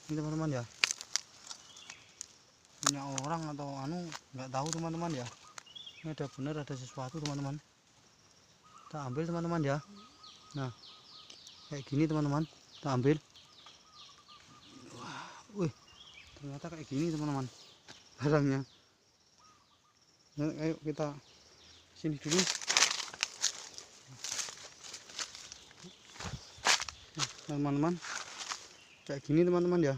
Ini teman-teman ya, punya orang atau nggak tahu teman-teman ya. Ini ada benar ada sesuatu teman-teman. Kita ambil teman-teman ya. Nah kayak gini teman-teman, kita ambil. Wah, wih, ternyata kayak gini teman-teman barangnya. Nah, ayo kita sini dulu. Teman-teman kayak gini teman-teman ya.